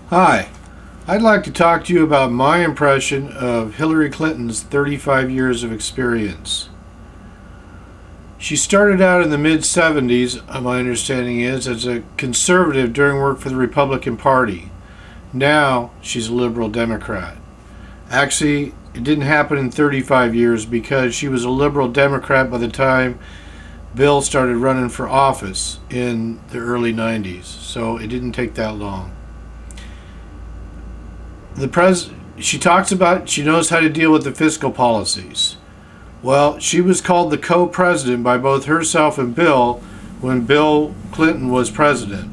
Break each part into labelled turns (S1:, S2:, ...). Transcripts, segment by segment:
S1: Hi, I'd like to talk to you about my impression of Hillary Clinton's 35 years of experience. She started out in the mid-70s, my understanding is, as a conservative doing work for the Republican Party. Now she's a liberal Democrat. Actually, it didn't happen in 35 years because she was a liberal Democrat by the time Bill started running for office in the early 90s, so it didn't take that long. She talks about she knows how to deal with the fiscal policies. Well, she was called the co-president by both herself and Bill when Bill Clinton was president.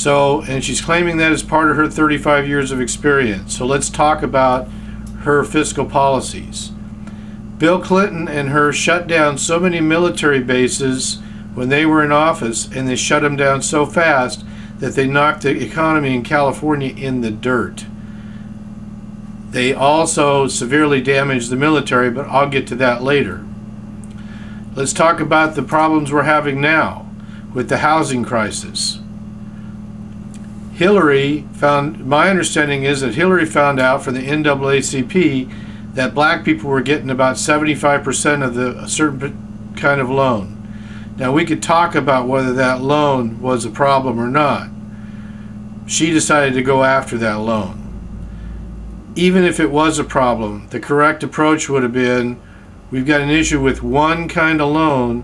S1: And she's claiming that as part of her 35 years of experience. So let's talk about her fiscal policies. Bill Clinton and her shut down so many military bases when they were in office, and they shut them down so fast that they knocked the economy in California in the dirt. They also severely damaged the military, but I'll get to that later. Let's talk about the problems we're having now with the housing crisis. My understanding is that Hillary found out from the NAACP that black people were getting about 75% of a certain kind of loan. Now, we could talk about whether that loan was a problem or not. She decided to go after that loan. Even if it was a problem, the correct approach would have been, we've got an issue with one kind of loan.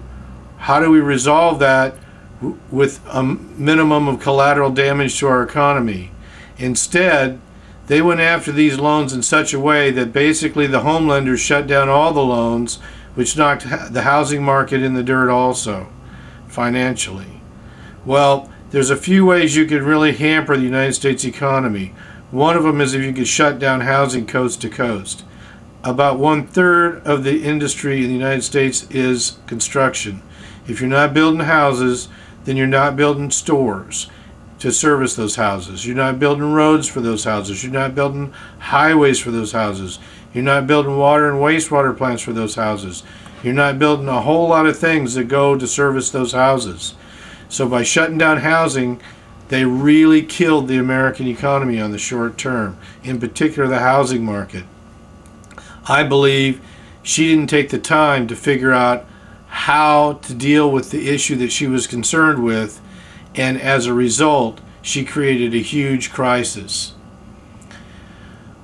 S1: How do we resolve that with a minimum of collateral damage to our economy? Instead, they went after these loans in such a way that basically the home lenders shut down all the loans, which knocked the housing market in the dirt also, financially. Well, there's a few ways you can really hamper the United States economy. One of them is if you could shut down housing coast to coast. About 1/3 of the industry in the United States is construction. If you're not building houses, then you're not building stores to service those houses. You're not building roads for those houses. You're not building highways for those houses. You're not building water and wastewater plants for those houses. You're not building a whole lot of things that go to service those houses. So by shutting down housing, they really killed the American economy on the short term, in particular the housing market. I believe she didn't take the time to figure out how to deal with the issue that she was concerned with, and as a result, she created a huge crisis.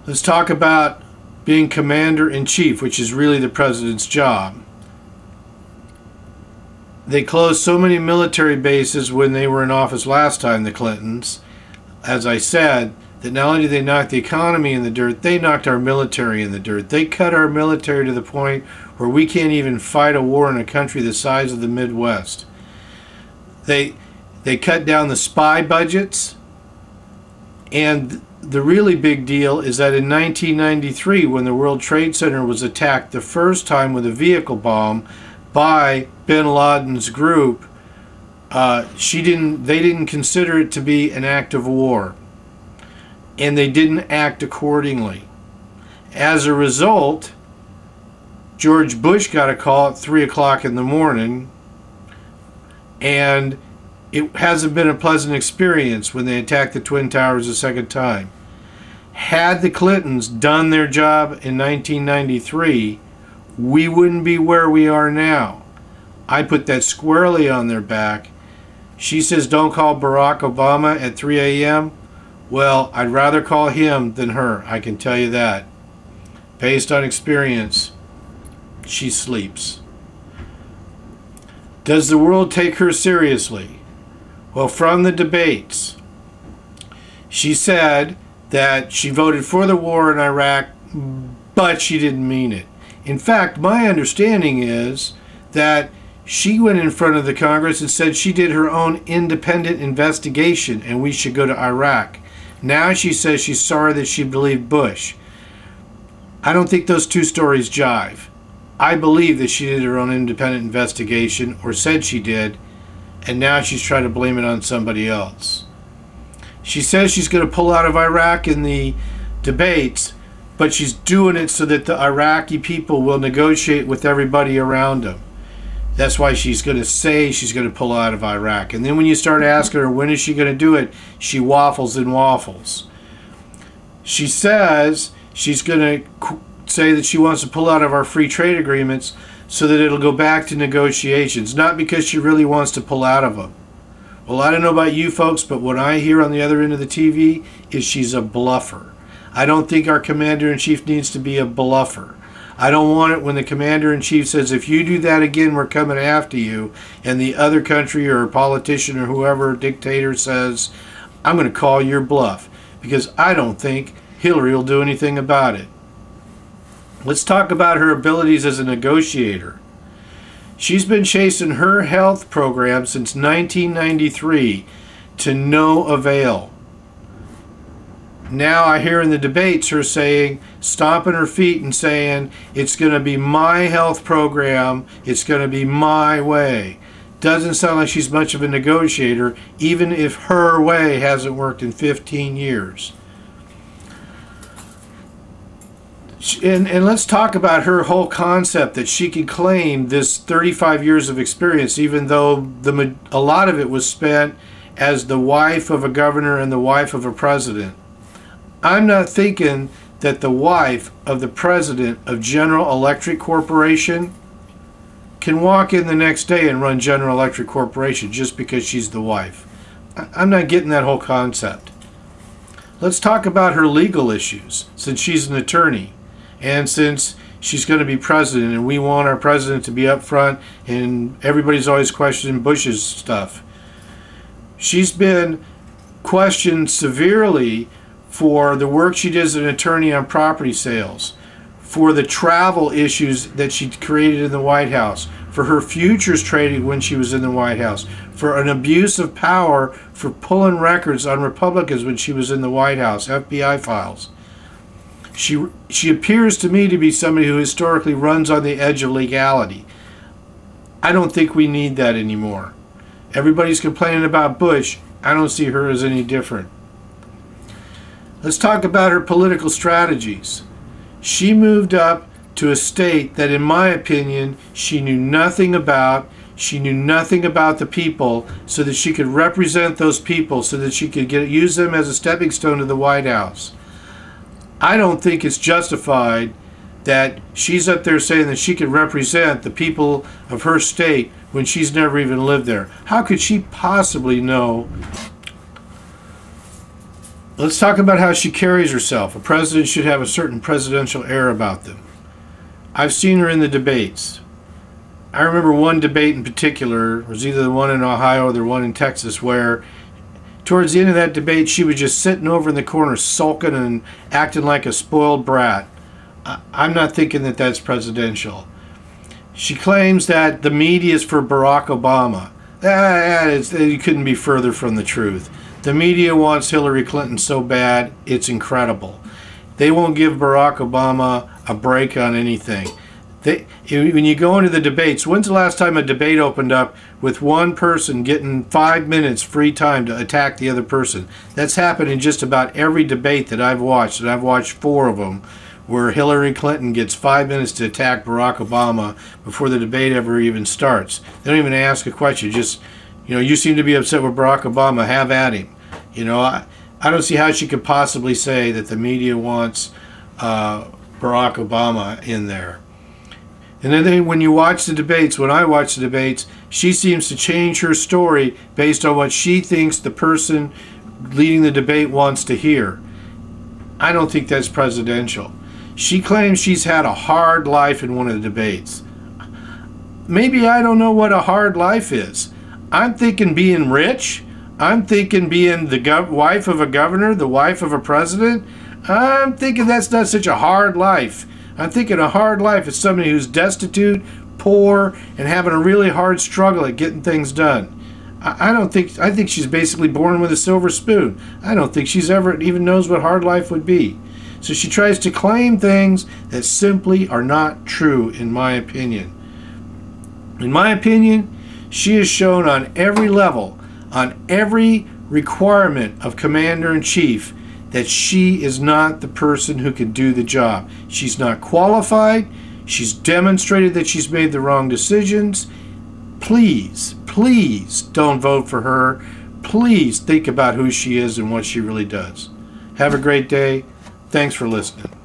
S1: Let's talk about being commander-in-chief, which is really the president's job. They closed so many military bases when they were in office last time, the Clintons, as I said, that not only did they knock the economy in the dirt, they knocked our military in the dirt. They cut our military to the point where we can't even fight a war in a country the size of the Midwest. They cut down the spy budgets, and the really big deal is that in 1993, when the World Trade Center was attacked the first time with a vehicle bomb by bin Laden's group, they didn't consider it to be an act of war, and they didn't act accordingly. As a result, George Bush got a call at 3 o'clock in the morning, and it hasn't been a pleasant experience when they attacked the Twin Towers a second time. Had the Clintons done their job in 1993, we wouldn't be where we are now. I put that squarely on their back. She says don't call Barack Obama at 3 a.m. Well, I'd rather call him than her, I can tell you that. Based on experience, she sleeps. Does the world take her seriously? Well, from the debates, she said that she voted for the war in Iraq, but she didn't mean it. In fact, my understanding is that she went in front of the Congress and said she did her own independent investigation and we should go to Iraq. Now she says she's sorry that she believed Bush. I don't think those two stories jive. I believe that she did her own independent investigation, or said she did, and now she's trying to blame it on somebody else. She says she's going to pull out of Iraq in the debates, but she's doing it so that the Iraqi people will negotiate with everybody around them. That's why she's going to say she's going to pull out of Iraq. And then when you start asking her when is she going to do it, she waffles and waffles. She says she's going to say that she wants to pull out of our free trade agreements so that it'll go back to negotiations, not because she really wants to pull out of them. Well, I don't know about you folks, but what I hear on the other end of the TV is she's a bluffer. I don't think our commander-in-chief needs to be a bluffer. I don't want it when the commander-in-chief says, if you do that again, we're coming after you, and the other country or politician or whoever, dictator, says, I'm going to call your bluff, because I don't think Hillary will do anything about it. Let's talk about her abilities as a negotiator. She's been chasing her health program since 1993 to no avail. Now I hear in the debates her saying, stomping her feet and saying, it's going to be my health program, it's going to be my way. Doesn't sound like she's much of a negotiator, even if her way hasn't worked in 15 years. And let's talk about her whole concept that she can claim this 35 years of experience, even though a lot of it was spent as the wife of a governor and the wife of a president. I'm not thinking that the wife of the president of General Electric Corporation can walk in the next day and run General Electric Corporation just because she's the wife. I'm not getting that whole concept. Let's talk about her legal issues, since she's an attorney and since she's going to be president, and we want our president to be up front, and everybody's always questioning Bush's stuff. She's been questioned severely for the work she did as an attorney on property sales, for the travel issues that she created in the White House, for her futures trading when she was in the White House, for an abuse of power for pulling records on Republicans when she was in the White House, FBI files. She appears to me to be somebody who historically runs on the edge of legality. I don't think we need that anymore. Everybody's complaining about Bush. I don't see her as any different. Let's talk about her political strategies. She moved up to a state that, in my opinion, she knew nothing about. She knew nothing about the people, so that she could represent those people, so that she could use them as a stepping stone to the White House. I don't think it's justified that she's up there saying that she could represent the people of her state when she's never even lived there. How could she possibly know? Let's talk about how she carries herself. A president should have a certain presidential air about them. I've seen her in the debates. I remember one debate in particular, it was either the one in Ohio or the one in Texas, where towards the end of that debate she was just sitting over in the corner sulking and acting like a spoiled brat. I'm not thinking that that's presidential. She claims that the media is for Barack Obama. It couldn't be further from the truth. The media wants Hillary Clinton so bad, it's incredible. They won't give Barack Obama a break on anything. When you go into the debates, when's the last time a debate opened up with one person getting 5 minutes free time to attack the other person? That's happened in just about every debate that I've watched, and I've watched 4 of them, where Hillary Clinton gets 5 minutes to attack Barack Obama before the debate ever even starts. They don't even ask a question, just, you seem to be upset with Barack Obama, have at him. I don't see how she could possibly say that the media wants Barack Obama in there. And then when you watch the debates, when I watch the debates, she seems to change her story based on what she thinks the person leading the debate wants to hear. I don't think that's presidential. She claims she's had a hard life in one of the debates. Maybe I don't know what a hard life is. I'm thinking being rich. I'm thinking being the wife of a governor, the wife of a president. I'm thinking that's not such a hard life. I'm thinking a hard life is somebody who's destitute, poor, and having a really hard struggle at getting things done. I think she's basically born with a silver spoon. I don't think she's ever even knows what hard life would be. So she tries to claim things that simply are not true, in my opinion. In my opinion, she has shown on every level, on every requirement of commander-in-chief, that she is not the person who can do the job. She's not qualified. She's demonstrated that she's made the wrong decisions. Please, please don't vote for her. Please think about who she is and what she really does. Have a great day. Thanks for listening.